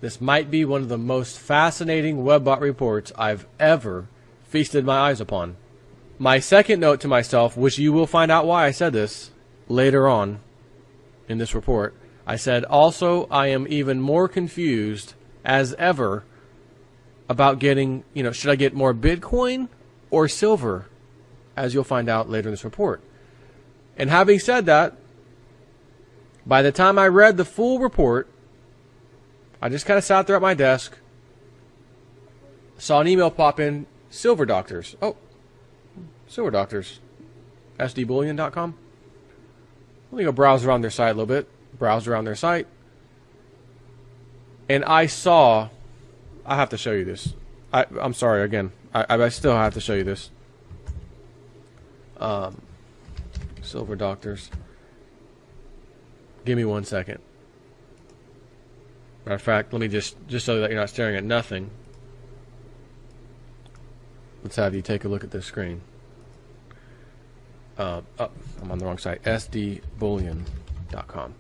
This might be one of the most fascinating webbot reports I've ever feasted my eyes upon. My second note to myself, which you will find out why I said this later on in this report, I said, also, I am even more confused as ever about getting, should I get more Bitcoin or silver, as you'll find out later in this report. And having said that, by the time I read the full report, I just kind of sat there at my desk, saw an email pop in, Silver Doctors. Oh, Silver Doctors. SDBullion.com. Let me go browse around their site a little bit. Browse around their site. And I saw, I have to show you this. I'm sorry, again. I still have to show you this. Silver Doctors. Give me 1 second. Matter of fact, let me just so that you're not staring at nothing. Let's have you take a look at this screen. I'm on the wrong site. SDBullion.com.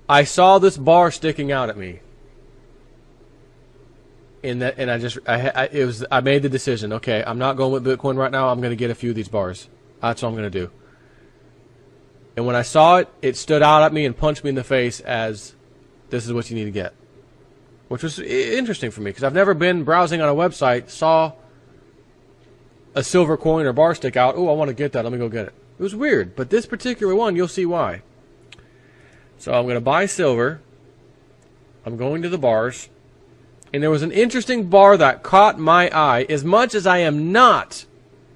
I saw this bar sticking out at me. I made the decision. Okay, I'm not going with Bitcoin right now. I'm going to get a few of these bars. That's what I'm going to do. And when I saw it, it stood out at me and punched me in the face as this is what you need to get. Which was interesting for me because I've never been browsing on a website, saw a silver coin or bar stick out. Oh, I want to get that. Let me go get it. It was weird. But this particular one, you'll see why. So I'm going to buy silver. I'm going to the bars. And there was an interesting bar that caught my eye. As much as I am not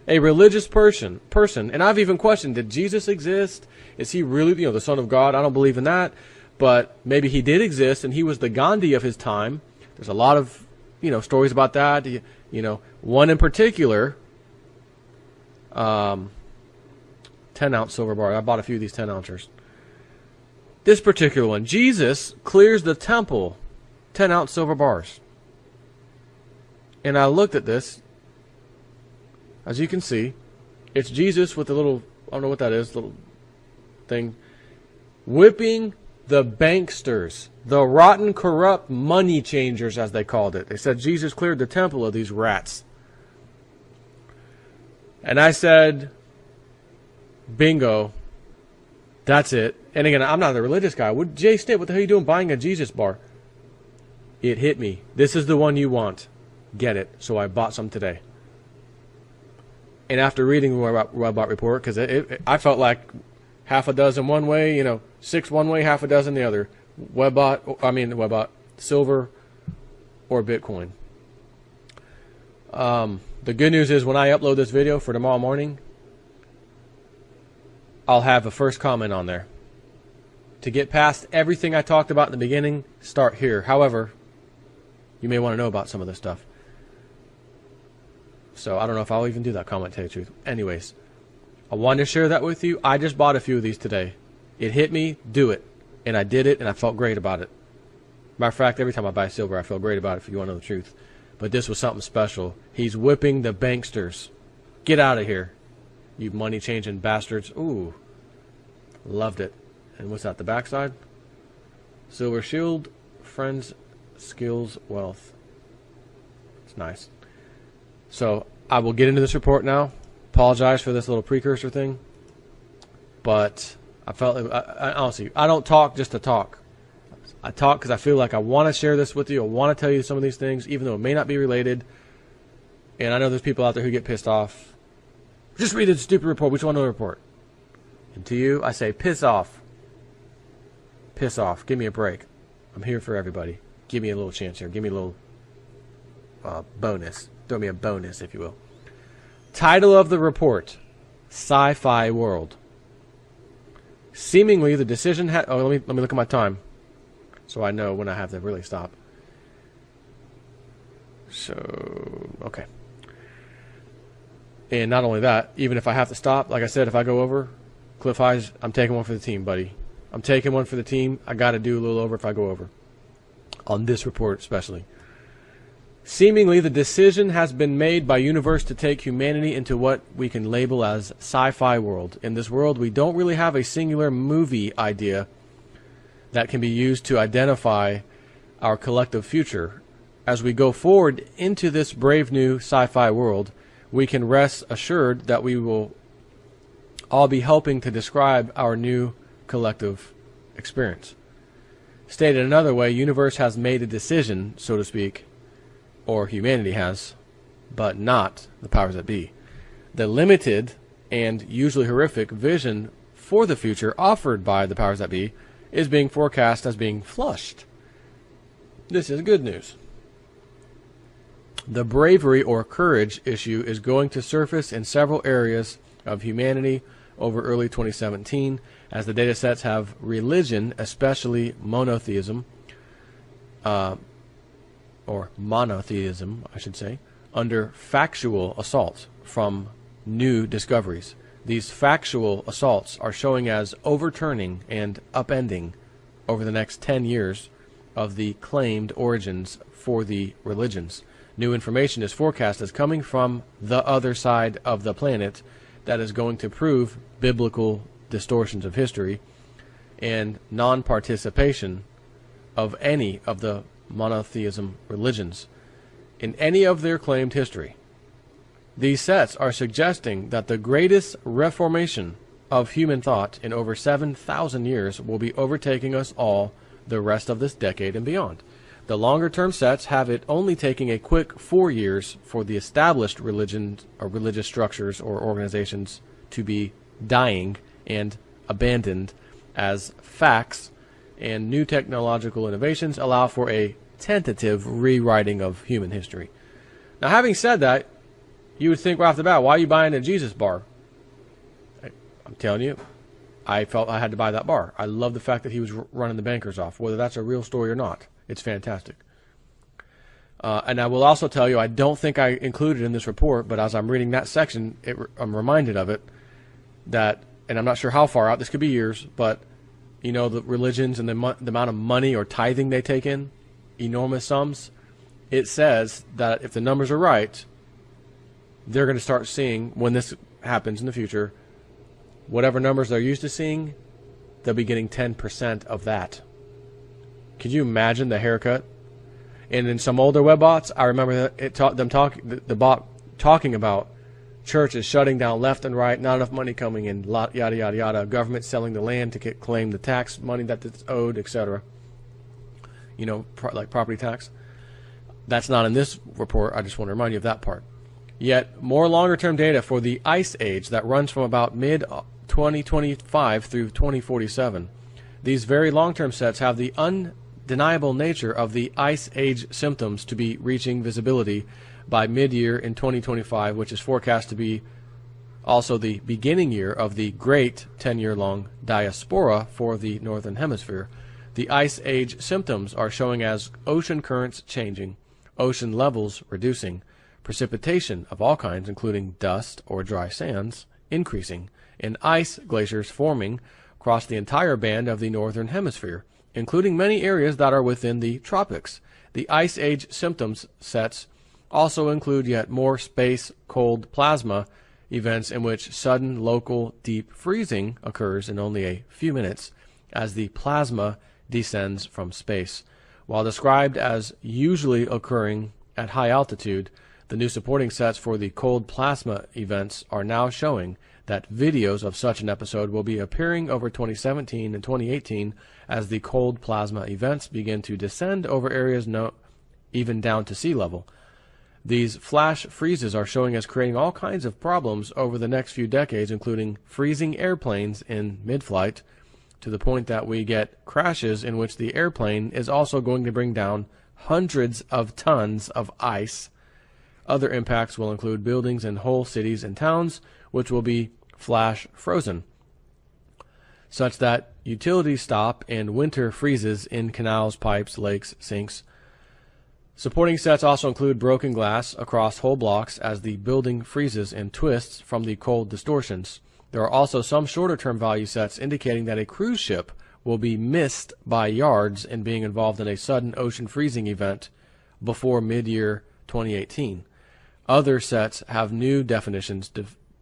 a religious person, and I've even questioned, did Jesus exist? Is he really, the Son of God? I don't believe in that. But maybe he did exist, and he was the Gandhi of his time. There's a lot of, stories about that. One in particular, 10-ounce silver bar. I bought a few of these 10-ouncers. This particular one, Jesus clears the temple, 10-ounce silver bars. And I looked at this. As you can see, it's Jesus with a little, I don't know what that is, little thing, whipping the banksters, the rotten, corrupt money changers, as they called it. They said Jesus cleared the temple of these rats. And I said, bingo, that's it. And again, I'm not a religious guy. Jay Stitt, what the hell are you doing buying a Jesus bar? It hit me. This is the one you want. Get it. So I bought some today. And after reading the Webbot report, because I felt like half a dozen one way, 6 one way, half a dozen the other. Webbot, silver or Bitcoin. The good news is when I upload this video for tomorrow morning, I'll have a first comment on there. To get past everything I talked about in the beginning, start here. However, you may want to know about some of this stuff. So I don't know if I'll even do that comment, to tell you the truth. Anyways, I wanted to share that with you. I just bought a few of these today. It hit me, do it. And I did it, and I felt great about it. Matter of fact, every time I buy silver, I feel great about it, if you want to know the truth. But this was something special. He's whipping the banksters. Get out of here, you money-changing bastards. Ooh, loved it. And what's that, the backside? Silver shield, friends, skills, wealth. It's nice. So I will get into this report now. Apologize for this little precursor thing. But I felt, honestly, I don't talk just to talk. I talk because I feel like I want to share this with you. I want to tell you some of these things, even though it may not be related. And I know there's people out there who get pissed off. Just read the stupid report. We just want to know the report. And to you, I say, piss off. Piss off. Give me a break. I'm here for everybody. Give me a little chance here. Give me a little bonus. Throw me a bonus, if you will. Title of the report, Sci-Fi World. Seemingly, the decision had... Oh, let me look at my time, so I know when I have to really stop. So, okay. And not only that, even if I have to stop, like I said, if I go over, Cliff Highs, I'm taking one for the team, buddy. I'm taking one for the team. I got to do a little over if I go over. On this report especially. Seemingly, the decision has been made by universe to take humanity into what we can label as sci-fi world. In this world, we don't really have a singular movie idea that can be used to identify our collective future. As we go forward into this brave new sci-fi world, we can rest assured that we will all be helping to describe our new collective experience. Stated another way, universe has made a decision, so to speak, or humanity has, but not the powers that be. The limited and usually horrific vision for the future offered by the powers that be is being forecast as being flushed. This is good news. The bravery or courage issue is going to surface in several areas of humanity over early 2017 as the data sets have religion, especially monotheism, or monotheism, I should say, under factual assault from new discoveries. These factual assaults are showing as overturning and upending over the next 10 years of the claimed origins for the religions. New information is forecast as coming from the other side of the planet that is going to prove biblical distortions of history and non-participation of any of the monotheism religions in any of their claimed history. These sets are suggesting that the greatest reformation of human thought in over 7,000 years will be overtaking us all the rest of this decade and beyond. The longer-term sets have it only taking a quick 4 years for the established religions or religious structures or organizations to be dying and abandoned as facts, and new technological innovations allow for a tentative rewriting of human history. Now, having said that, you would think right off the bat, why are you buying a Jesus bar? I'm telling you, I felt I had to buy that bar. I love the fact that he was running the bankers off, whether that's a real story or not. It's fantastic. And I will also tell you, I don't think I included in this report, but as I'm reading that section, I'm reminded of it, that, and I'm not sure how far out, this could be years, but, you know, the religions and the amount of money or tithing they take in, enormous sums, it says that if the numbers are right, they're going to start seeing, when this happens in the future, whatever numbers they're used to seeing, they'll be getting 10% of that. Could you imagine the haircut? And in some older web bots, I remember the bot talking about churches shutting down left and right, not enough money coming in, yada, yada, yada, government selling the land to claim the tax money that it's owed, etc. You know, like property tax. That's not in this report. I just want to remind you of that part. Yet, more longer-term data for the Ice Age that runs from about mid-2025 through 2047. These very long-term sets have the undeniable nature of the Ice Age symptoms to be reaching visibility by mid-year in 2025, which is forecast to be also the beginning year of the great 10-year-long diaspora for the Northern Hemisphere. The Ice Age symptoms are showing as ocean currents changing, ocean levels reducing, precipitation of all kinds, including dust or dry sands, increasing, and ice glaciers forming across the entire band of the Northern Hemisphere, including many areas that are within the tropics. The Ice Age symptoms sets also include yet more space cold plasma events in which sudden local deep freezing occurs in only a few minutes as the plasma descends from space. While described as usually occurring at high altitude, the new supporting sets for the cold plasma events are now showing that videos of such an episode will be appearing over 2017 and 2018 as the cold plasma events begin to descend over areas even down to sea level. These flash freezes are showing as creating all kinds of problems over the next few decades, including freezing airplanes in mid-flight, to the point that we get crashes in which the airplane is also going to bring down hundreds of tons of ice. Other impacts will include buildings and whole cities and towns, which will be flash frozen, such that utilities stop and winter freezes in canals, pipes, lakes, sinks. Supporting sets also include broken glass across whole blocks as the building freezes and twists from the cold distortions. There are also some shorter-term value sets indicating that a cruise ship will be missed by yards in being involved in a sudden ocean freezing event before mid-year 2018. Other sets have new definitions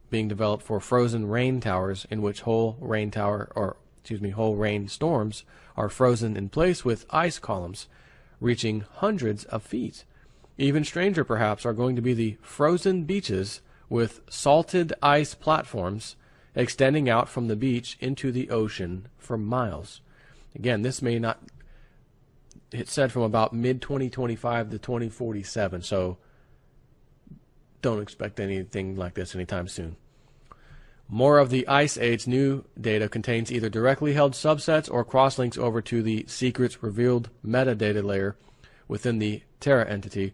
being developed for frozen rain towers, in which whole rain tower or whole rain storms are frozen in place with ice columns reaching hundreds of feet. Even stranger, perhaps, are going to be the frozen beaches with salted ice platforms extending out from the beach into the ocean for miles. Again, this may not, it's said from about mid-2025 to 2047, so don't expect anything like this anytime soon. More of the Ice Age's new data contains either directly held subsets or crosslinks over to the secrets revealed metadata layer within the Terra entity.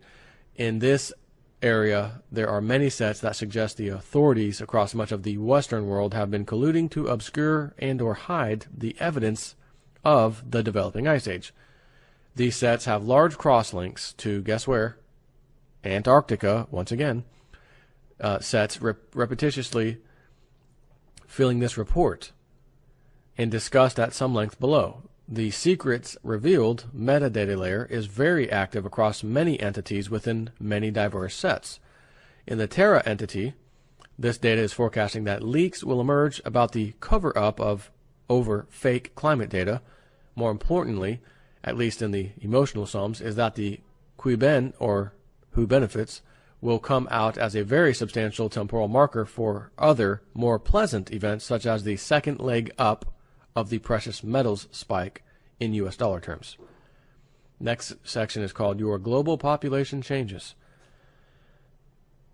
In this area, there are many sets that suggest the authorities across much of the Western world have been colluding to obscure and or hide the evidence of the developing Ice Age. These sets have large crosslinks to, guess where? Antarctica, once again. Sets repetitiously filling this report and discussed at some length below. The secrets revealed metadata layer is very active across many entities within many diverse sets. In the Terra entity, this data is forecasting that leaks will emerge about the cover-up of over fake climate data. More importantly, at least in the emotional sums, is that the Quiben, or who benefits, will come out as a very substantial temporal marker for other, more pleasant events, such as the second leg up of the precious metals spike in US dollar terms. Next section is called Your Global Population Changes.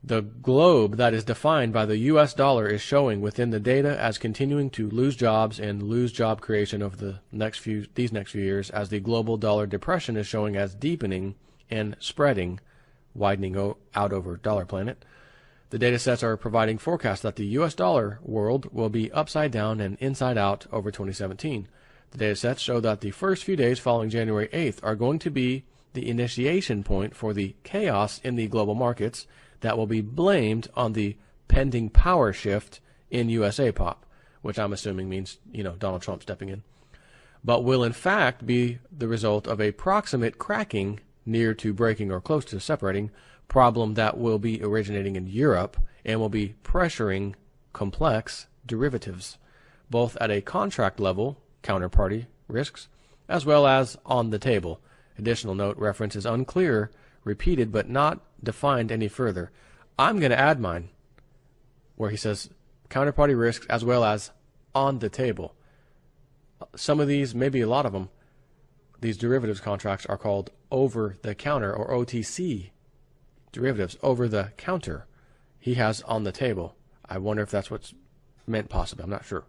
The globe that is defined by the US dollar is showing within the data as continuing to lose jobs and lose job creation over these next few years, as the global dollar depression is showing as deepening and spreading, widening out over dollar planet. The data sets are providing forecasts that the US dollar world will be upside down and inside out over 2017. The data sets show that the first few days following January 8th are going to be the initiation point for the chaos in the global markets that will be blamed on the pending power shift in USA pop, which I'm assuming means, Donald Trump stepping in, but will in fact be the result of a proximate cracking near to breaking or close to separating problem that will be originating in Europe and will be pressuring complex derivatives, both at a contract level, counterparty risks, as well as on the table. Additional note, reference is unclear, repeated but not defined any further. I'm going to add mine where he says counterparty risks as well as on the table. Some of these, maybe a lot of them, these derivatives contracts are called over-the-counter or OTC derivatives, over-the-counter. He has on the table. I wonder if that's what's meant possibly. I'm not sure.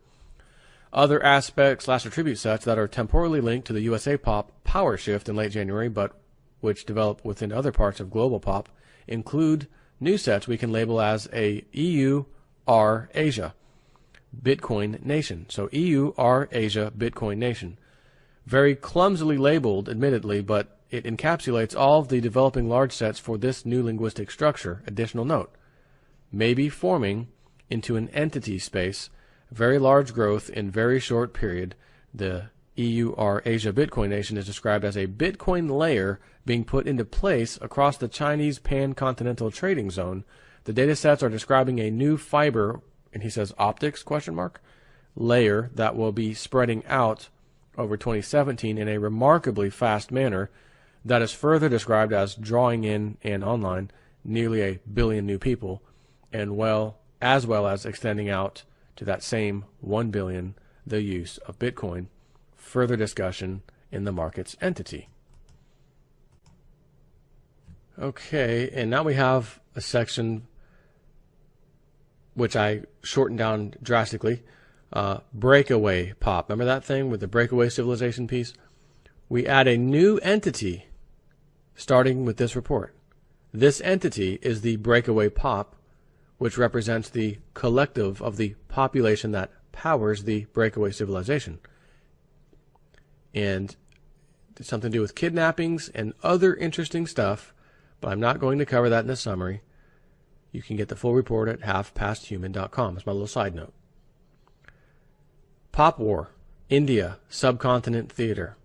Other aspects / attribute sets that are temporally linked to the USA pop power shift in late January, but which develop within other parts of global pop, include new sets we can label as a EU-R Asia Bitcoin nation. So EU-R Asia Bitcoin nation. Very clumsily labeled, admittedly, but it encapsulates all of the developing large sets for this new linguistic structure. Additional note, maybe forming into an entity space, very large growth in very short period. The EU-R Asia Bitcoin nation is described as a Bitcoin layer being put into place across the Chinese pan-continental trading zone. The data sets are describing a new fiber, and he says optics, layer that will be spreading out over 2017 in a remarkably fast manner that is further described as drawing in and online nearly 1 billion new people, and as well as extending out to that same 1 billion the use of Bitcoin. Further discussion in the markets entity. Okay, and now we have a section which I shortened down drastically. Breakaway pop. Remember that thing with the breakaway civilization piece? We add a new entity starting with this report. This entity is the breakaway pop, which represents the collective of the population that powers the breakaway civilization. And it's something to do with kidnappings and other interesting stuff, but I'm not going to cover that in the summary. You can get the full report at halfpasthuman.com. It's my little side note. Pop War, India, Subcontinent Theater.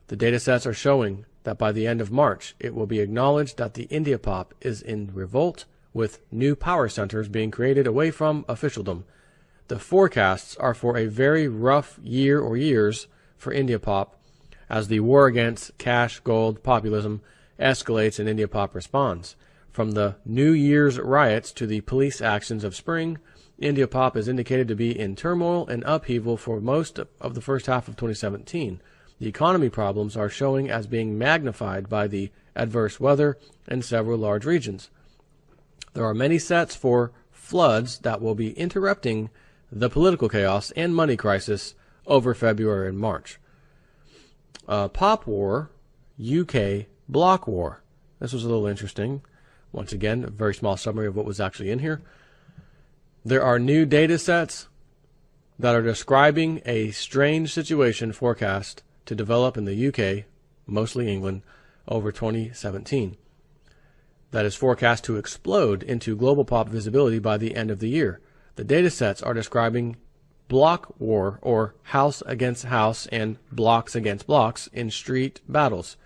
The data sets are showing that by the end of March, it will be acknowledged that the India pop is in revolt, with new power centers being created away from officialdom. The forecasts are for a very rough year or years for India pop as the war against cash, gold, populism escalates and India pop responds. From the New Year's riots to the police actions of spring, India pop is indicated to be in turmoil and upheaval for most of the first half of 2017. The economy problems are showing as being magnified by the adverse weather in several large regions. There are many sets for floods that will be interrupting the political chaos and money crisis over February and March. Pop War, UK Block War. This was a little interesting. Once again, a very small summary of what was actually in here. There are new data sets that are describing a strange situation forecast to develop in the UK, mostly England, over 2017. That is forecast to explode into global pop visibility by the end of the year. The data sets are describing block war, or house against house and blocks against blocks in street battles.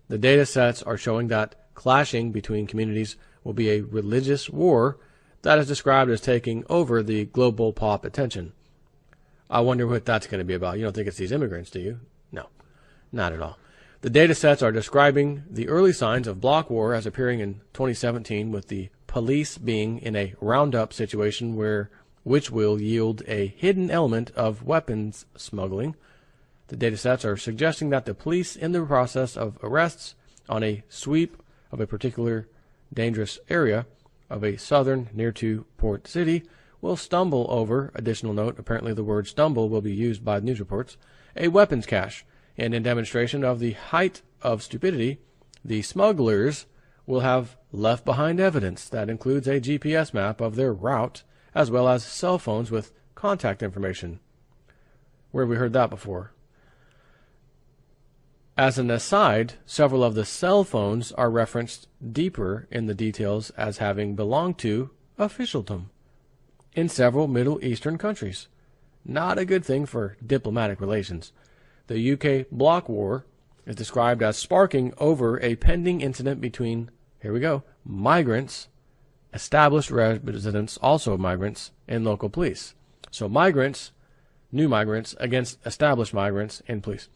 The data sets are showing that clashing between communities will be a religious war that is described as taking over the global pop attention. I wonder what that's going to be about. You don't think it's these immigrants, do you? No, not at all. The data sets are describing the early signs of block war as appearing in 2017, with the police being in a roundup situation which will yield a hidden element of weapons smuggling. The data sets are suggesting that the police, in the process of arrests on a sweep of a particular dangerous area of a southern near to port city, will stumble over, additional note, apparently the word stumble will be used by news reports, a weapons cache, and in demonstration of the height of stupidity, the smugglers will have left behind evidence that includes a GPS map of their route, as well as cell phones with contact information. Where have we heard that before? As an aside, several of the cell phones are referenced deeper in the details as having belonged to officialdom in several Middle Eastern countries. Not a good thing for diplomatic relations. The UK block war is described as sparking over a pending incident between, here we go, migrants, established residents, also migrants, and local police. So migrants, new migrants, against established migrants and police.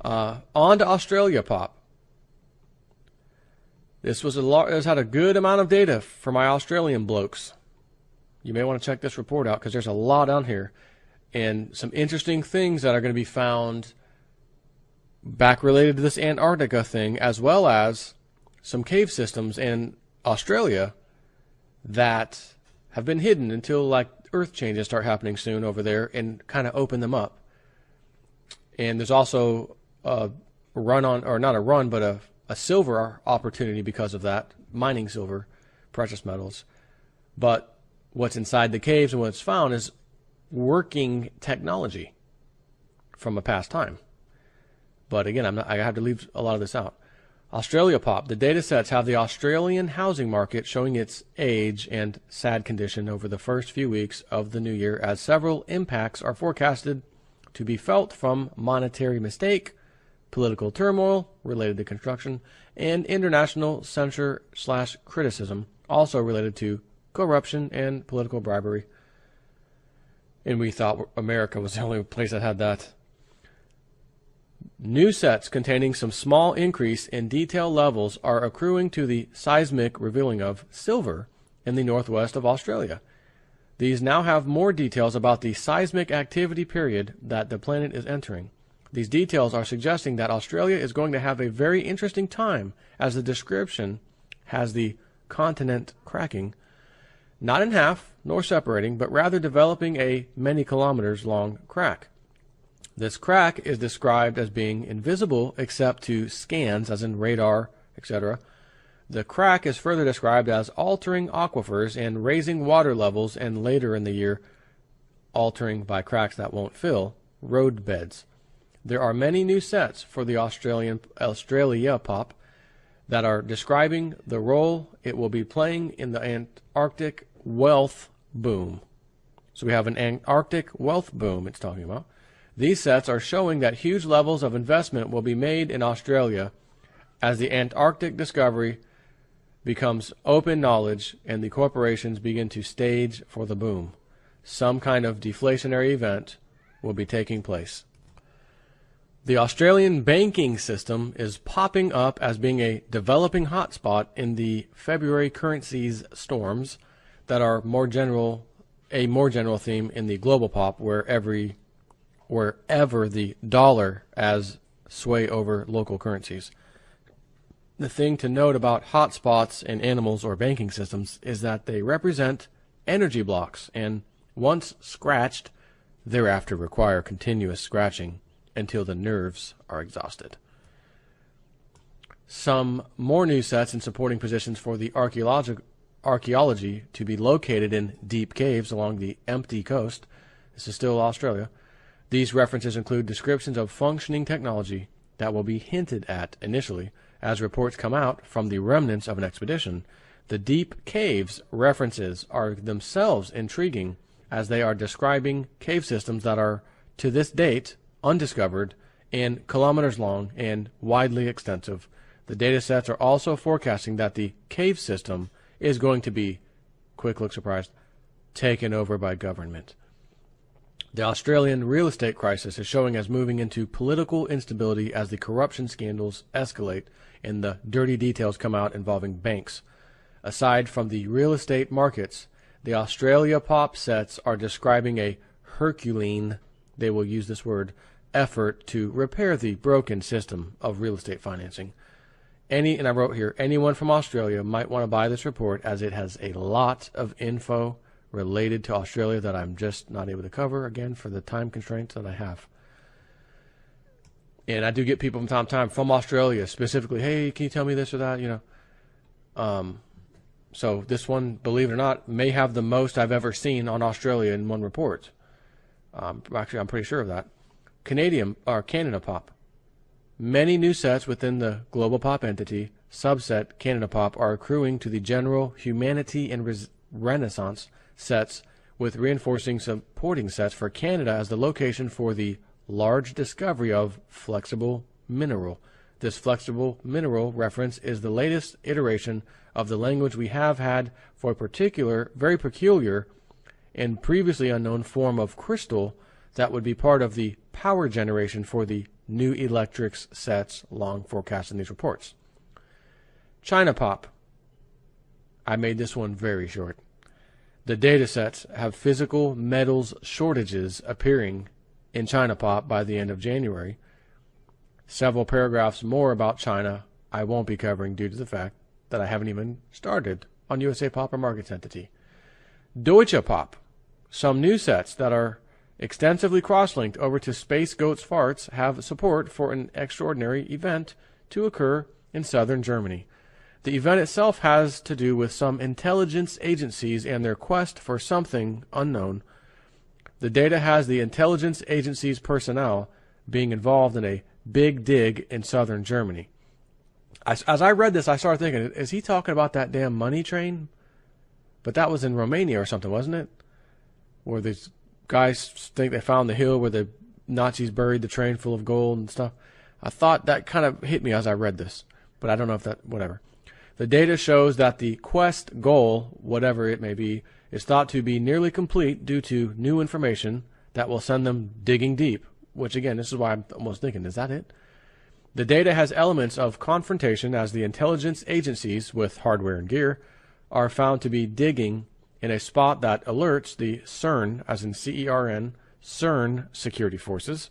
On to Australia pop. This had a good amount of data for my Australian blokes. You may want to check this report out because there's a lot on here and some interesting things that are going to be found back related to this Antarctica thing, as well as some cave systems in Australia that have been hidden until like earth changes start happening soon over there and kind of open them up. And there's also a run on, or not a run, but a silver opportunity because of that, mining silver, precious metals. But what's inside the caves and what's found is working technology from a past time. But again, I have to leave a lot of this out. Australia pop. The data sets have the Australian housing market showing its age and sad condition over the first few weeks of the new year, as several impacts are forecasted to be felt from monetary mistake, political turmoil related to construction, and international censure/criticism, also related to corruption and political bribery. And we thought America was the only place that had that. New sets containing some small increase in detail levels are accruing to the seismic revealing of silver in the northwest of Australia. These now have more details about the seismic activity period that the planet is entering. These details are suggesting that Australia is going to have a very interesting time, as the description has the continent cracking, not in half nor separating, but rather developing a many kilometers long crack. This crack is described as being invisible except to scans, as in radar, etc. The crack is further described as altering aquifers and raising water levels, and later in the year altering by cracks that won't fill road beds. There are many new sets for the Australia pop that are describing the role it will be playing in the Antarctic wealth boom. So we have an Antarctic wealth boom it's talking about. These sets are showing that huge levels of investment will be made in Australia as the Antarctic discovery becomes open knowledge and the corporations begin to stage for the boom. some kind of deflationary event will be taking place. The Australian banking system is popping up as being a developing hotspot in the February currencies storms that are a more general theme in the global pop, wherever the dollar as sway over local currencies. The thing to note about hotspots in animals or banking systems is that they represent energy blocks, and once scratched, thereafter require continuous scratching until the nerves are exhausted. Some more new sets and supporting positions for the archaeology to be located in deep caves along the empty coast. This is still Australia. These references include descriptions of functioning technology that will be hinted at initially as reports come out from the remnants of an expedition. The deep caves references are themselves intriguing, as they are describing cave systems that are, to this date, undiscovered and kilometers long and widely extensive. The data sets are also forecasting that the cave system is going to be, quick look surprised, taken over by government. The Australian real estate crisis is showing as moving into political instability as the corruption scandals escalate and the dirty details come out involving banks. Aside from the real estate markets, the Australia pop sets are describing a Herculean, they will use this word, effort to repair the broken system of real estate financing. And I wrote here, anyone from Australia might want to buy this report, as it has a lot of info related to Australia that I'm just not able to cover, again, for the time constraints that I have. And I do get people from time to time from Australia specifically, hey, can you tell me this or that, So this one, believe it or not, may have the most I've ever seen on Australia in one report. Actually, I'm pretty sure of that. Canada Pop. Many new sets within the Global Pop entity, subset Canada Pop, are accruing to the general Humanity and Renaissance sets, with reinforcing supporting sets for Canada as the location for the large discovery of flexible mineral. This flexible mineral reference is the latest iteration of the language we have had for a very peculiar and previously unknown form of crystal that would be part of the power generation for the new electrics sets long forecast in these reports. China Pop. I made this one very short. The data sets have physical metals shortages appearing in China Pop by the end of January. Several paragraphs more about China I won't be covering due to the fact that I haven't even started on USA Pop or Markets entity. Deutsche Pop. Some new sets that are extensively cross-linked over to Space Goat's Farts have support for an extraordinary event to occur in southern Germany. The event itself has to do with some intelligence agencies and their quest for something unknown. The data has the intelligence agencies' personnel being involved in a big dig in southern Germany. As I read this, I started thinking, is he talking about that damn money train? But that was in Romania or something, wasn't it? Where these guys think they found the hill where the Nazis buried the train full of gold and stuff. I thought that kind of hit me as I read this, but I don't know if that, whatever. The data shows that the quest goal, whatever it may be, is thought to be nearly complete due to new information that will send them digging deep, which again, this is why I'm almost thinking, is that it? The data has elements of confrontation as the intelligence agencies with hardware and gear are found to be digging in a spot that alerts the CERN, as in CERN, CERN security forces.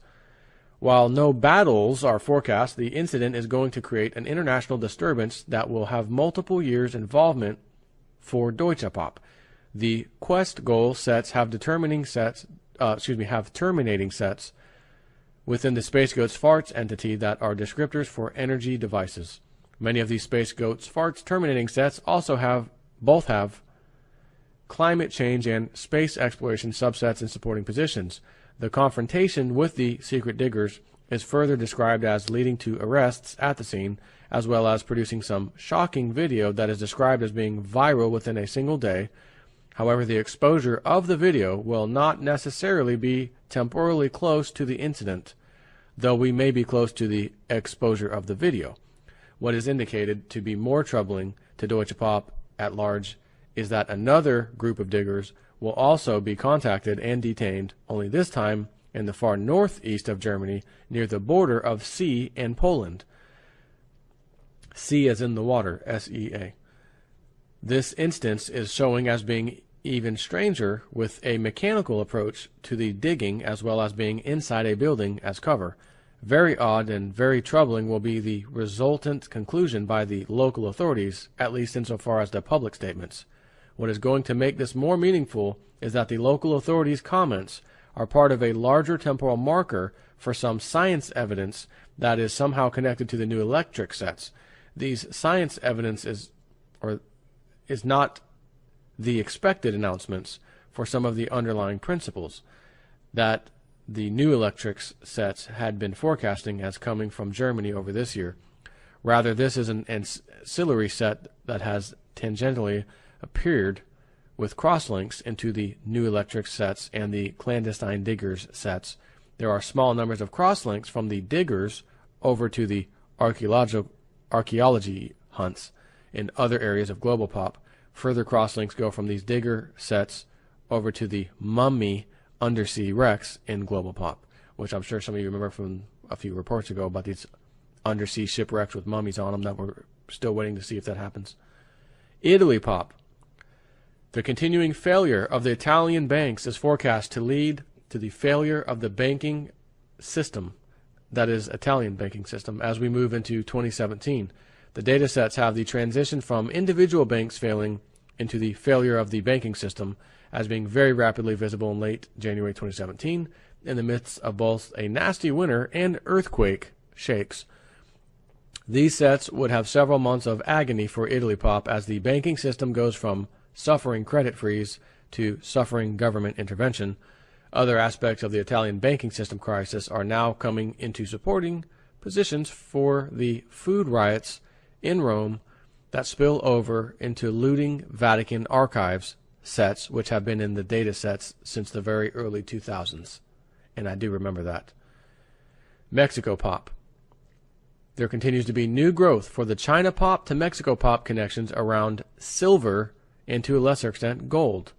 While no battles are forecast, the incident is going to create an international disturbance that will have multiple years' involvement for Deutsche Pop. The quest goal sets have terminating sets within the Space Goat's Farts entity that are descriptors for energy devices. Many of these Space Goat's Farts terminating sets also both have climate change and space exploration subsets and supporting positions. The confrontation with the secret diggers is further described as leading to arrests at the scene, as well as producing some shocking video that is described as being viral within a single day. However, the exposure of the video will not necessarily be temporally close to the incident, though we may be close to the exposure of the video. What is indicated to be more troubling to Deutsche Pop at large is that another group of diggers will also be contacted and detained, only this time in the far northeast of Germany, near the border of sea and Poland. Sea as in the water, S-E-A. This instance is showing as being even stranger, with a mechanical approach to the digging as well as being inside a building as cover. Very odd and very troubling will be the resultant conclusion by the local authorities, at least insofar as the public statements. What is going to make this more meaningful is that the local authorities' comments are part of a larger temporal marker for some science evidence that is somehow connected to the new electric sets. These science evidence is not the expected announcements for some of the underlying principles that the new electric sets had been forecasting as coming from Germany over this year. Rather, this is an ancillary set that has tangentially appeared with crosslinks into the new electric sets and the clandestine diggers sets. There are small numbers of crosslinks from the diggers over to the archaeology hunts in other areas of global pop. Further crosslinks go from these digger sets over to the mummy undersea wrecks in global pop, which I'm sure some of you remember from a few reports ago about these undersea shipwrecks with mummies on them that we're still waiting to see if that happens. Italy pop. The continuing failure of the Italian banks is forecast to lead to the failure of the banking system, that is, Italian banking system, as we move into 2017. The data sets have the transition from individual banks failing into the failure of the banking system as being very rapidly visible in late January 2017 in the midst of both a nasty winter and earthquake shakes. These sets would have several months of agony for Italy pop as the banking system goes from suffering credit freeze to suffering government intervention. Other aspects of the Italian banking system crisis are now coming into supporting positions for the food riots in Rome that spill over into looting Vatican archives sets, which have been in the data sets since the very early 2000s. And I do remember that. Mexico pop. There continues to be new growth for the China pop to Mexico pop connections around silver and to a lesser extent gold.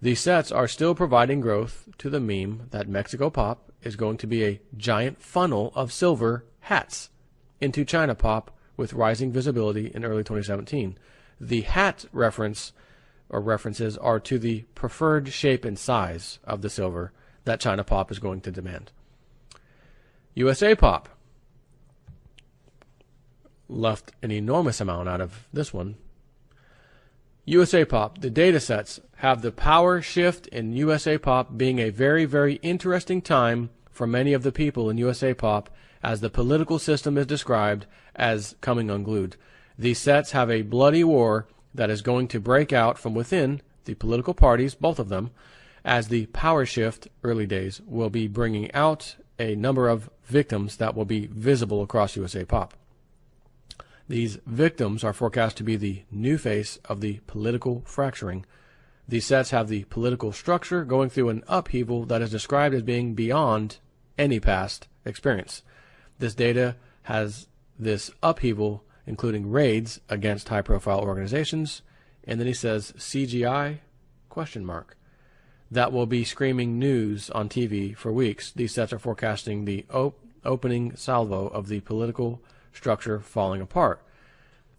These sets are still providing growth to the meme that Mexico pop is going to be a giant funnel of silver hats into China pop with rising visibility in early 2017. The hat references are to the preferred shape and size of the silver that China pop is going to demand. USA pop left an enormous amount out of this one. USA pop, the data sets have the power shift in USA pop being a very, very interesting time for many of the people in USA pop as the political system is described as coming unglued. These sets have a bloody war that is going to break out from within the political parties, both of them, as the power shift early days will be bringing out a number of victims that will be visible across USA pop. These victims are forecast to be the new face of the political fracturing. These sets have the political structure going through an upheaval that is described as being beyond any past experience. This data has this upheaval, including raids against high-profile organizations, and then he says CGI, ? That will be screaming news on TV for weeks. These sets are forecasting the opening salvo of the political structure falling apart.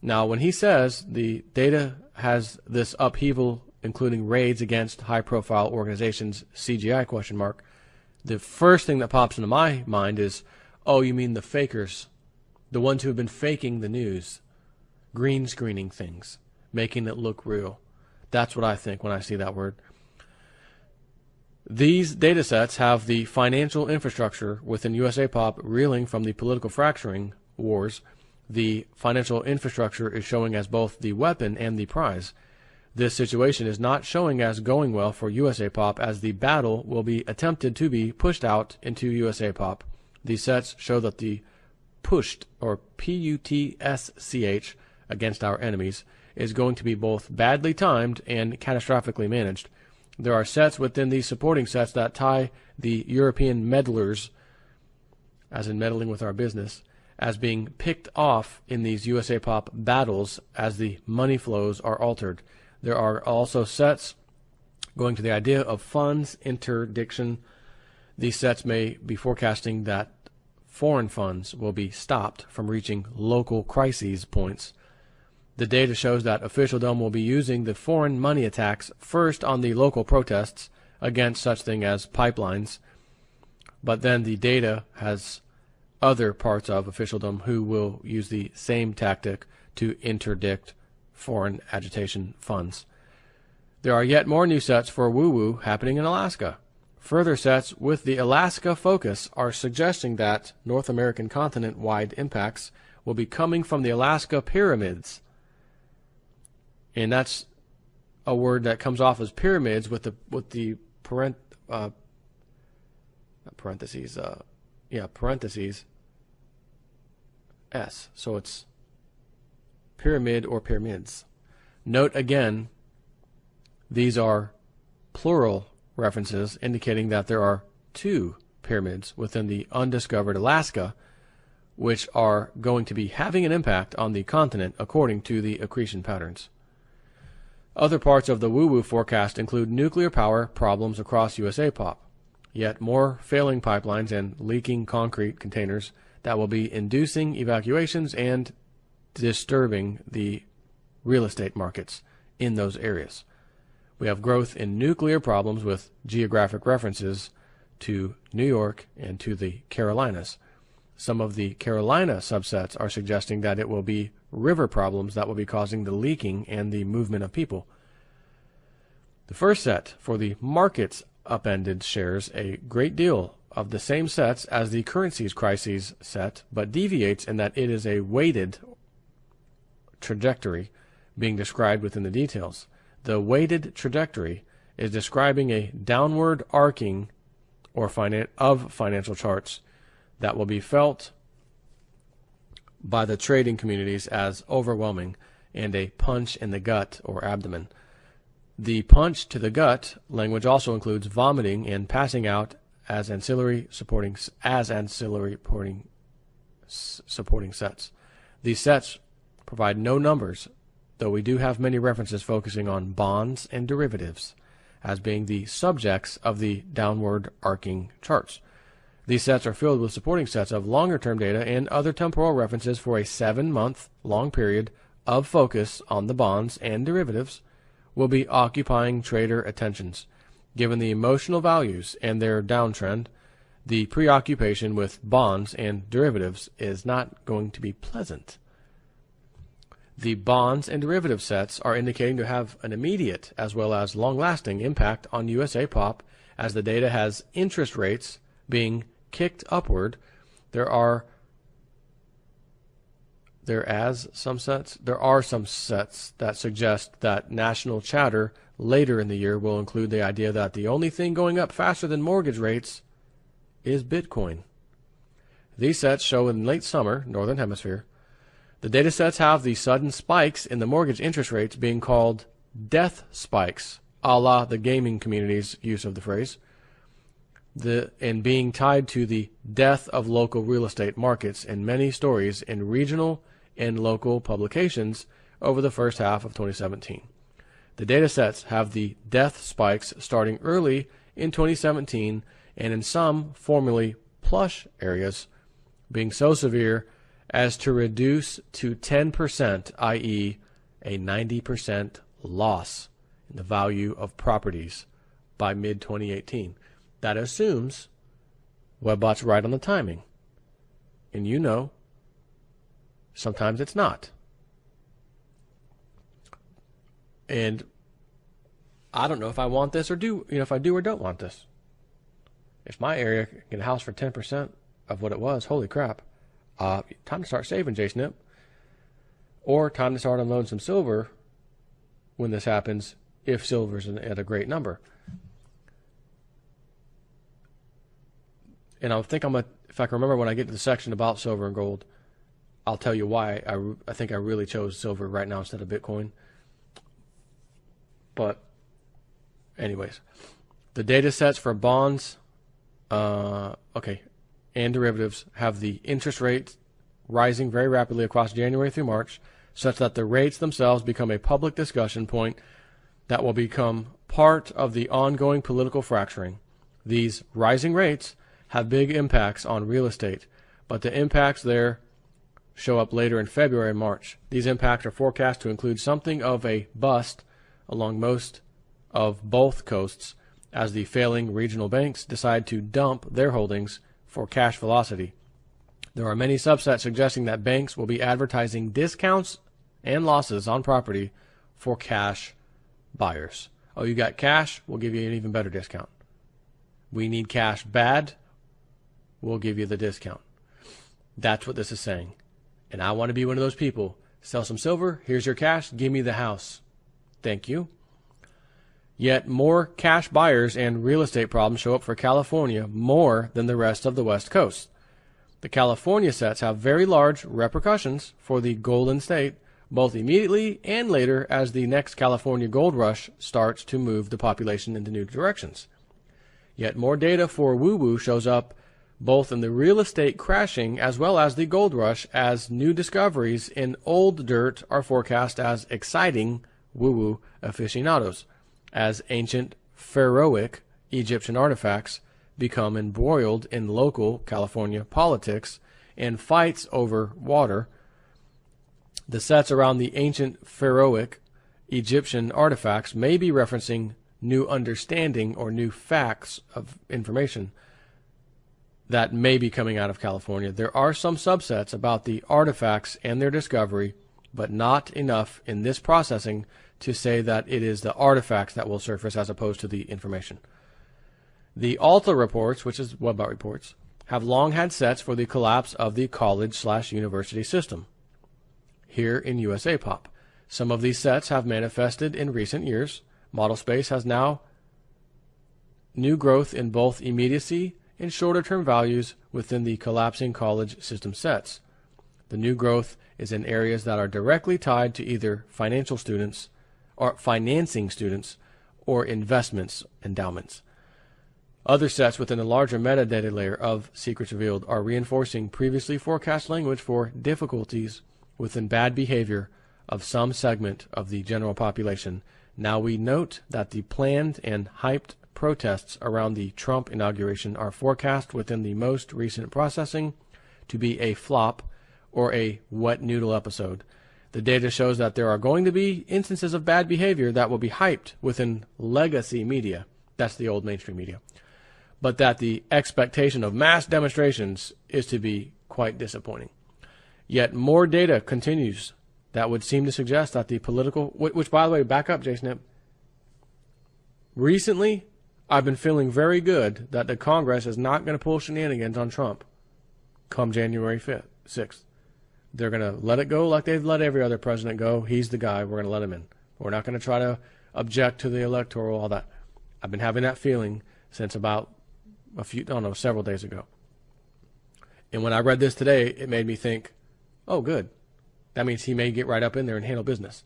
Now, when he says the data has this upheaval, including raids against high-profile organizations, CGI ? The first thing that pops into my mind is, oh, you mean the fakers, the ones who have been faking the news, green screening things, making it look real. That's what I think when I see that word. These data sets have the financial infrastructure within USA pop reeling from the political fracturing wars. The financial infrastructure is showing as both the weapon and the prize. This situation is not showing as going well for USA pop, as the battle will be attempted to be pushed out into USA pop. These sets show that the pushed, or P-U-T-S-C-H, against our enemies is going to be both badly timed and catastrophically managed. There are sets within these supporting sets that tie the European meddlers, as in meddling with our business, as being picked off in these USA pop battles as the money flows are altered. There are also sets Going to the idea of funds interdiction, these sets may be forecasting that foreign funds will be stopped from reaching local crises points. The data shows that officialdom will be using the foreign money attacks first on the local protests against such thing as pipelines, but then the data has other parts of officialdom who will use the same tactic to interdict foreign agitation funds. There are yet more new sets for woo-woo happening in Alaska. Further sets with the Alaska focus are suggesting that North American continent-wide impacts will be coming from the Alaska pyramids. And that's a word that comes off as pyramids with the parentheses S. So it's pyramid or pyramids. Note again, these are plural references indicating that there are two pyramids within the undiscovered Alaska, which are going to be having an impact on the continent according to the accretion patterns. Other parts of the woo-woo forecast include nuclear power problems across USA POP, yet more failing pipelines and leaking concrete containers that will be inducing evacuations and disturbing the real estate markets in those areas. We have growth in nuclear problems with geographic references to New York and to the Carolinas. Some of the Carolina subsets are suggesting that it will be river problems that will be causing the leaking and the movement of people. The first set for the markets upended shares a great deal of the same sets as the currencies crises set, but deviates in that it is a weighted trajectory being described within the details. The weighted trajectory is describing a downward arcing of financial charts that will be felt by the trading communities as overwhelming and a punch in the gut or abdomen. The punch to the gut language also includes vomiting and passing out as ancillary supporting sets. These sets provide no numbers, though we do have many references focusing on bonds and derivatives as being the subjects of the downward arcing charts. These sets are filled with supporting sets of longer-term data and other temporal references for a 7-month long period of focus on the bonds and derivatives will be occupying trader attentions. Given the emotional values and their downtrend, the preoccupation with bonds and derivatives is not going to be pleasant. The bonds and derivative sets are indicating to have an immediate as well as long-lasting impact on USA POP as the data has interest rates being kicked upward. There are some sets that suggest that national chatter later in the year will include the idea that the only thing going up faster than mortgage rates is Bitcoin. These sets show in late summer, Northern Hemisphere. The data sets have the sudden spikes in the mortgage interest rates being called death spikes, a la the gaming community's use of the phrase, and being tied to the death of local real estate markets in many stories in regional and local publications over the first half of 2017. The data sets have the death spikes starting early in 2017 and in some formerly plush areas being so severe as to reduce to 10%, i.e. a 90% loss in the value of properties by mid-2018. That assumes Webbot's right on the timing. And you know, sometimes it's not. And I don't know if I want this or if I do or don't want this. If my area can get a house for 10% of what it was, holy crap. Time to start saving, Jason Nip. Or time to start unloading some silver when this happens, if silver's at a great number. And I think if I can remember when I get to the section about silver and gold, I'll tell you why I think I really chose silver right now instead of Bitcoin. But anyways, the data sets for bonds, and derivatives have the interest rates rising very rapidly across January through March, such that the rates themselves become a public discussion point that will become part of the ongoing political fracturing. These rising rates have big impacts on real estate, but the impacts there show up later in February and March. These impacts are forecast to include something of a bust along most of both coasts as the failing regional banks decide to dump their holdings for cash velocity. There are many subsets suggesting that banks will be advertising discounts and losses on property for cash buyers. Oh, you got cash? We'll give you an even better discount. We need cash bad? We'll give you the discount. That's what this is saying. And I want to be one of those people. Sell some silver, here's your cash, give me the house. Thank you. Yet more cash buyers and real estate problems show up for California more than the rest of the West Coast. The California sets have very large repercussions for the Golden State, both immediately and later as the next California gold rush starts to move the population into new directions. Yet more data for woo-woo shows up both in the real estate crashing as well as the gold rush, as new discoveries in old dirt are forecast as exciting woo-woo aficionados, as ancient pharaohic Egyptian artifacts become embroiled in local California politics and fights over water. The sets around the ancient pharaohic Egyptian artifacts may be referencing new understanding or new facts of information that may be coming out of California. There are some subsets about the artifacts and their discovery, but not enough in this processing to say that it is the artifacts that will surface as opposed to the information. The Alta reports, which is Webot reports, have long had sets for the collapse of the college/university system here in USA Pop. Some of these sets have manifested in recent years. Model space has now new growth in both immediacy and shorter-term values within the collapsing college system sets. The new growth is in areas that are directly tied to either financial students or financing students or investments endowments. Other sets within the larger metadata layer of Secrets Revealed are reinforcing previously forecast language for difficulties within bad behavior of some segment of the general population. Now we note that the planned and hyped protests around the Trump inauguration are forecast within the most recent processing to be a flop or a wet noodle episode. The data shows that there are going to be instances of bad behavior that will be hyped within legacy media. That's the old mainstream media. But that the expectation of mass demonstrations is to be quite disappointing. Yet more data continues that would seem to suggest that the political, which by the way, back up, Jason. Recently, I've been feeling very good that the Congress is not going to pull shenanigans on Trump come January 5th, 6th. They're going to let it go like they've let every other president go. He's the guy. We're going to let him in. We're not going to try to object to the electoral, all that. I've been having that feeling since about several days ago. And when I read this today, it made me think, oh, good. That means he may get right up in there and handle business.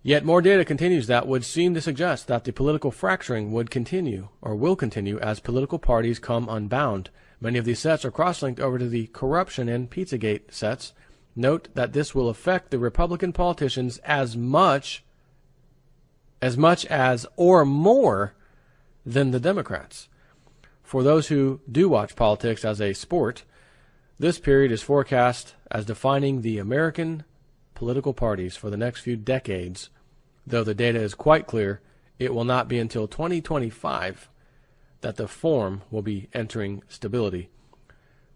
Yet more data continues that would seem to suggest that the political fracturing would continue or will continue as political parties come unbound. Many of these sets are cross-linked over to the corruption and Pizzagate sets. Note that this will affect the Republican politicians as much as or more than the Democrats. For those who do watch politics as a sport, this period is forecast as defining the American political parties for the next few decades. Though the data is quite clear, it will not be until 2025 that the form will be entering stability.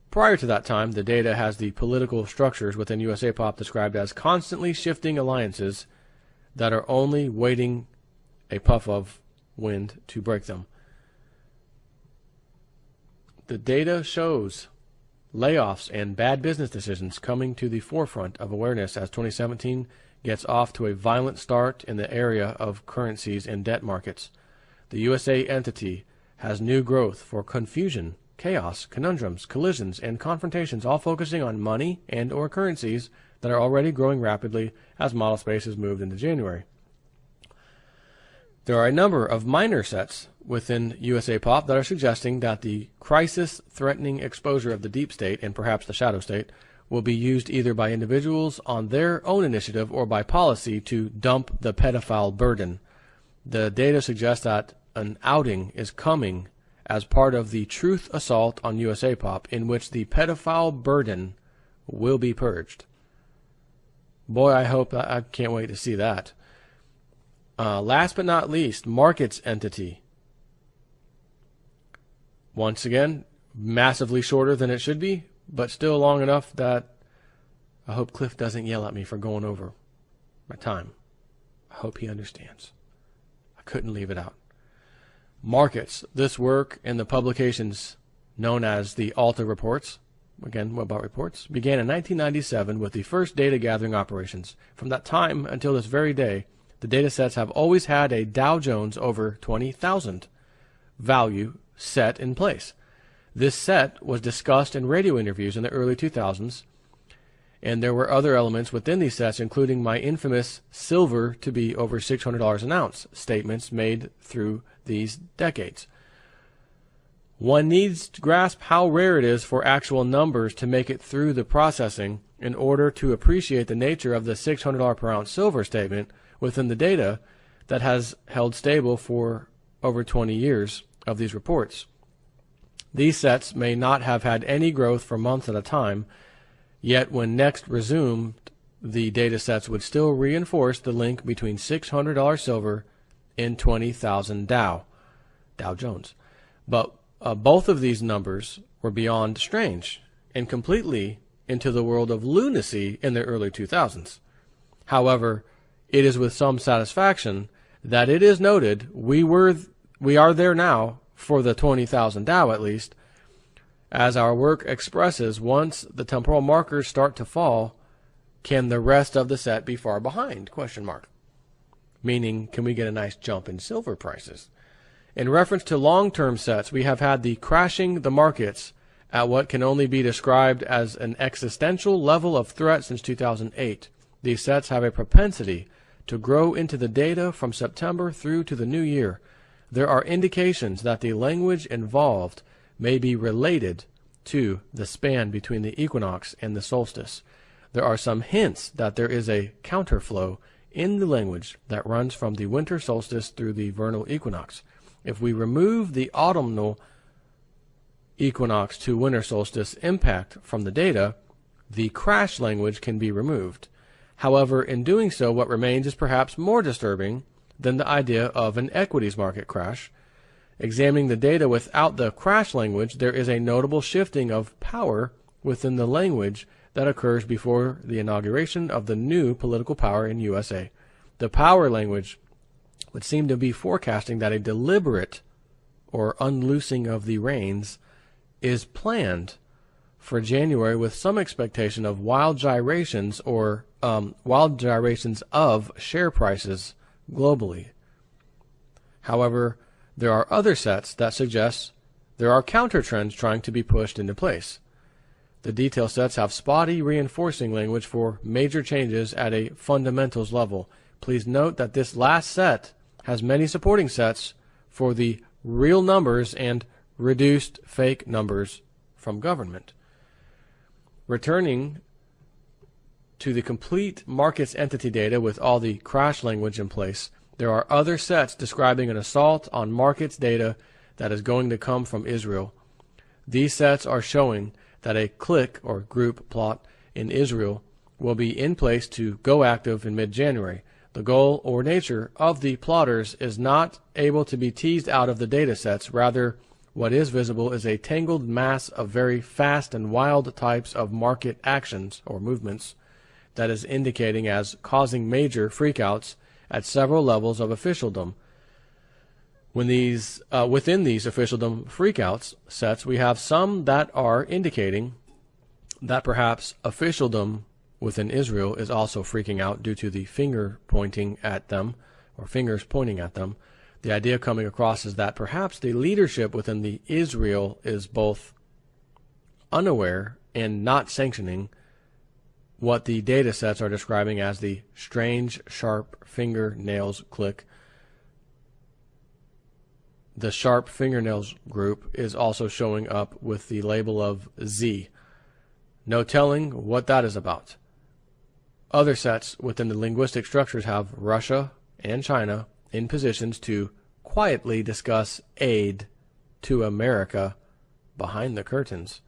Prior to that time, the data has the political structures within USA Pop described as constantly shifting alliances that are only waiting a puff of wind to break them. The data shows layoffs and bad business decisions coming to the forefront of awareness as 2017 gets off to a violent start in the area of currencies and debt markets. The USA entity has new growth for confusion, chaos, conundrums, collisions, and confrontations, all focusing on money and or currencies that are already growing rapidly as model space has moved into January. There are a number of minor sets within USA Pop that are suggesting that the crisis-threatening exposure of the deep state and perhaps the shadow state will be used either by individuals on their own initiative or by policy to dump the pedophile burden. The data suggests that an outing is coming as part of the truth assault on USA Pop, in which the pedophile burden will be purged. Boy, I can't wait to see that. Last but not least, markets entity. Once again, massively shorter than it should be, but still long enough that I hope Cliff doesn't yell at me for going over my time. I hope he understands. I couldn't leave it out. Markets. This work in the publications known as the Alta Reports, again, what about reports, began in 1997 with the first data gathering operations. From that time until this very day, the data sets have always had a Dow Jones over 20,000 value set in place. This set was discussed in radio interviews in the early 2000s, and there were other elements within these sets, including my infamous silver to be over $600 an ounce statements made through these decades. One needs to grasp how rare it is for actual numbers to make it through the processing in order to appreciate the nature of the $600 per ounce silver statement within the data that has held stable for over 20 years of these reports. These sets may not have had any growth for months at a time, yet when next resumed, the data sets would still reinforce the link between $600 silver and 20,000 Dow Jones. But both of these numbers were beyond strange and completely into the world of lunacy in the early 2000s. However, it is with some satisfaction that it is noted we are there now for the 20,000 Dow at least. As our work expresses, once the temporal markers start to fall, can the rest of the set be far behind? Meaning, can we get a nice jump in silver prices? In reference to long-term sets, we have had the crashing the markets at what can only be described as an existential level of threat since 2008. These sets have a propensity to grow into the data from September through to the new year. There are indications that the language involved may be related to the span between the equinox and the solstice. There are some hints that there is a counterflow in the language that runs from the winter solstice through the vernal equinox. If we remove the autumnal equinox to winter solstice impact from the data, the crash language can be removed. However, in doing so, what remains is perhaps more disturbing than the idea of an equities market crash. Examining the data without the crash language, there is a notable shifting of power within the language that occurs before the inauguration of the new political power in USA. The power language would seem to be forecasting that a deliberate or unloosing of the reins is planned for January, with some expectation of wild gyrations of share prices globally. However, there are other sets that suggest there are counter trends trying to be pushed into place. The detail sets have spotty reinforcing language for major changes at a fundamentals level. Please note that this last set has many supporting sets for the real numbers and reduced fake numbers from government. Returning to the complete markets entity data with all the crash language in place, there are other sets describing an assault on markets data that is going to come from Israel. These sets are showing that a clique or group plot in Israel will be in place to go active in mid-January. The goal or nature of the plotters is not able to be teased out of the data sets. Rather, what is visible is a tangled mass of very fast and wild types of market actions or movements that is indicating as causing major freakouts at several levels of officialdom. Within these officialdom freakouts sets, we have some that are indicating that perhaps officialdom within Israel is also freaking out due to the finger pointing at them, or fingers pointing at them. The idea coming across is that perhaps the leadership within the Israel is both unaware and not sanctioning what the data sets are describing as the strange, sharp fingernails clique. The sharp fingernails group is also showing up with the label of Z. No telling what that is about. Other sets within the linguistic structures have Russia and China in positions to quietly discuss aid to America behind the curtains.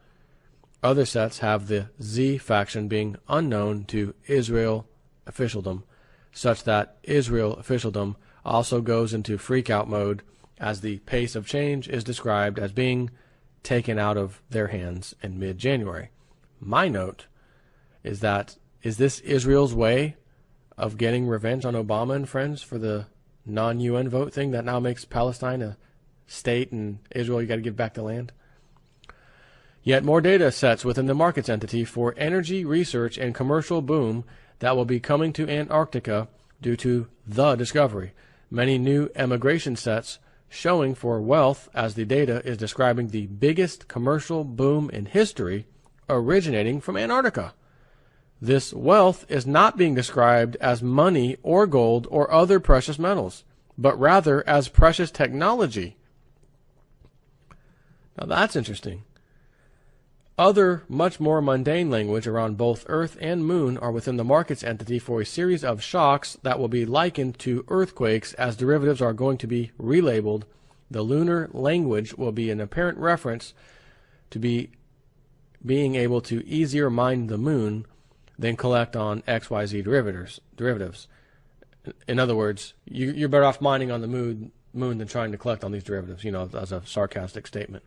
Other sets have the Z faction being unknown to Israel officialdom, such that Israel officialdom also goes into freak-out mode as the pace of change is described as being taken out of their hands in mid-January. My note is that, is this Israel's way of getting revenge on Obama and friends for the non-UN vote thing that now makes Palestine a state and Israel, you got to give back the land? Yet more data sets within the markets entity for energy research and commercial boom that will be coming to Antarctica due to the discovery. Many new emigration sets showing for wealth as the data is describing the biggest commercial boom in history originating from Antarctica. This wealth is not being described as money or gold or other precious metals, but rather as precious technology. Now that's interesting. Other, much more mundane language around both Earth and Moon are within the markets entity for a series of shocks that will be likened to earthquakes as derivatives are going to be relabeled. The lunar language will be an apparent reference to being able to easier mine the Moon than collect on XYZ derivatives. In other words, you're better off mining on the moon than trying to collect on these derivatives, as a sarcastic statement.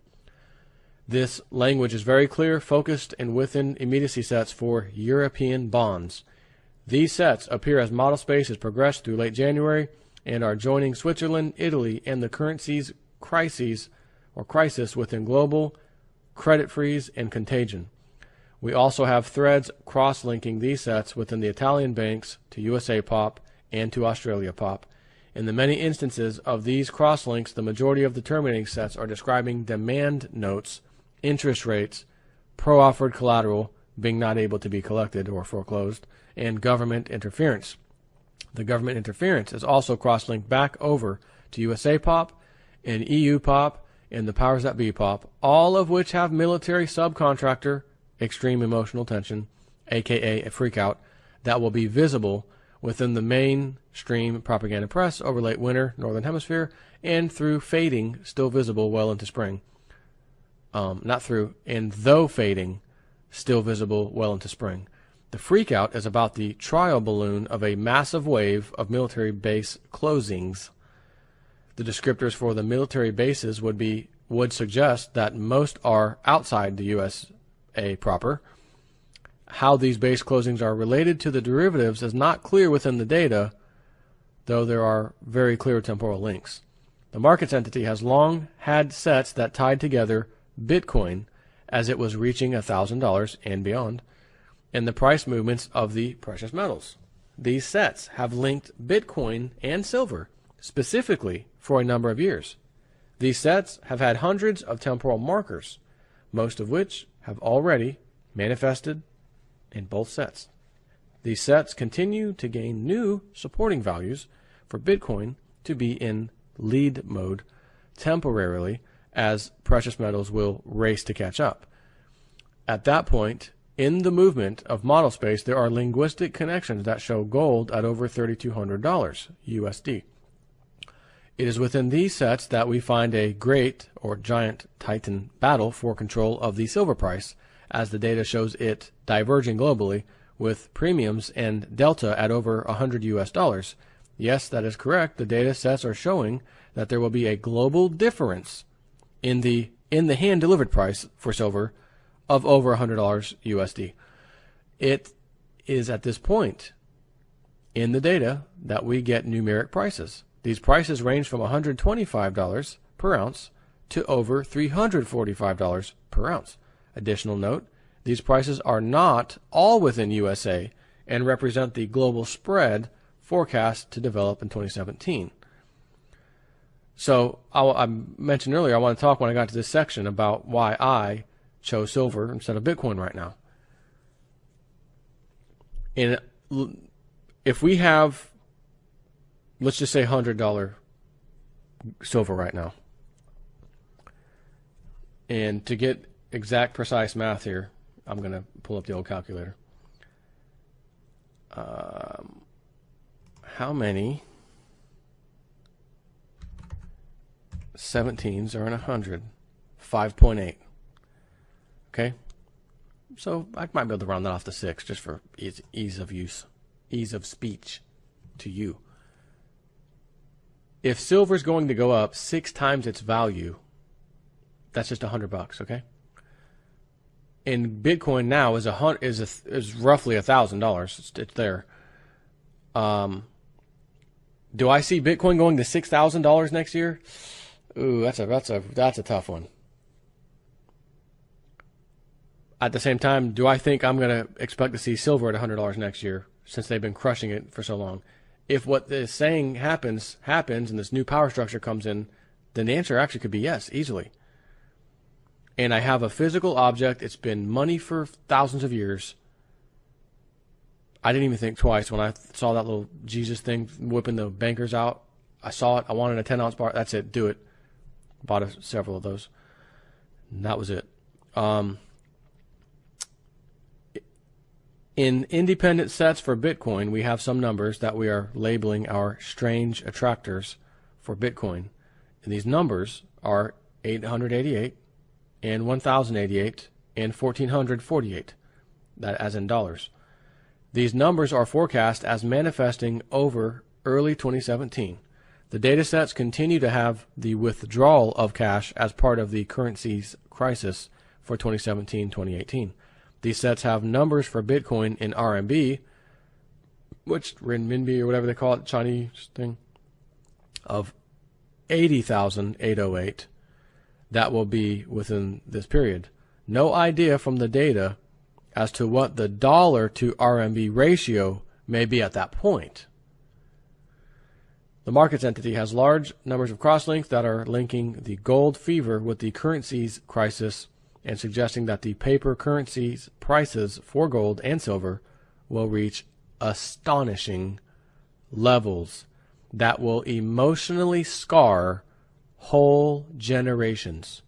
This language is very clear, focused, and within immediacy sets for European bonds. These sets appear as model space has progressed through late January and are joining Switzerland, Italy, and the currency's crisis within global credit freeze and contagion. We also have threads cross-linking these sets within the Italian banks to USA Pop and to Australia Pop. In the many instances of these cross-links, the majority of the terminating sets are describing demand notes, interest rates, pro-offered collateral being not able to be collected or foreclosed, and government interference. The government interference is also cross-linked back over to USA Pop and EU Pop and the powers that be Pop, all of which have military subcontractor extreme emotional tension, aka a freakout, that will be visible within the mainstream propaganda press over late winter, Northern Hemisphere, and through fading, still visible well into spring. Though fading, still visible well into spring. The freakout is about the trial balloon of a massive wave of military base closings. The descriptors for the military bases would suggest that most are outside the USA proper. How these base closings are related to the derivatives is not clear within the data, though there are very clear temporal links. The markets entity has long had sets that tied together Bitcoin as it was reaching $1,000 and beyond, and the price movements of the precious metals. These sets have linked Bitcoin and silver specifically for a number of years. These sets have had hundreds of temporal markers, most of which have already manifested in both sets. These sets continue to gain new supporting values for Bitcoin to be in lead mode temporarily as precious metals will race to catch up. At that point, in the movement of model space, there are linguistic connections that show gold at over $3,200 USD. It is within these sets that we find a great or giant titan battle for control of the silver price, as the data shows it diverging globally with premiums and delta at over $100 US. Yes, that is correct. The data sets are showing that there will be a global difference in the hand delivered price for silver of over $100 USD. It is at this point in the data that we get numeric prices. These prices range from $125 per ounce to over $345 per ounce. Additional note, these prices are not all within USA and represent the global spread forecast to develop in 2017. So I mentioned earlier, I want to talk when I got to this section about why I chose silver instead of Bitcoin right now. And if we have, let's just say $100 silver right now, and to get exact precise math here, I'm going to pull up the old calculator. How many 17s are in 100. 5.8. Okay? So I might be able to round that off to 6 just for ease of use, ease of speech to you. If silver is going to go up 6 times its value, that's just $100, okay? And Bitcoin now is roughly $1,000. It's there. Do I see Bitcoin going to $6,000 next year? Ooh, that's a tough one. At the same time, do I think I'm going to expect to see silver at $100 next year since they've been crushing it for so long? If what they're saying happens, and this new power structure comes in, then the answer actually could be yes, easily. And I have a physical object. It's been money for thousands of years. I didn't even think twice when I saw that little Jesus thing whipping the bankers out. I saw it. I wanted a 10-ounce bar. That's it. Do it. Bought several of those. And that was it. In independent sets for Bitcoin, we have some numbers that we are labeling our strange attractors for Bitcoin. And these numbers are 888 and 1088 and 1448, that as in dollars. These numbers are forecast as manifesting over early 2017. The data sets continue to have the withdrawal of cash as part of the currency's crisis for 2017-2018. These sets have numbers for Bitcoin in RMB, which renminbi or whatever they call it, Chinese thing, of 80,808. That will be within this period. No idea from the data as to what the dollar to RMB ratio may be at that point. The markets entity has large numbers of crosslinks that are linking the gold fever with the currency's crisis and suggesting that the paper currency's prices for gold and silver will reach astonishing levels that will emotionally scar whole generations.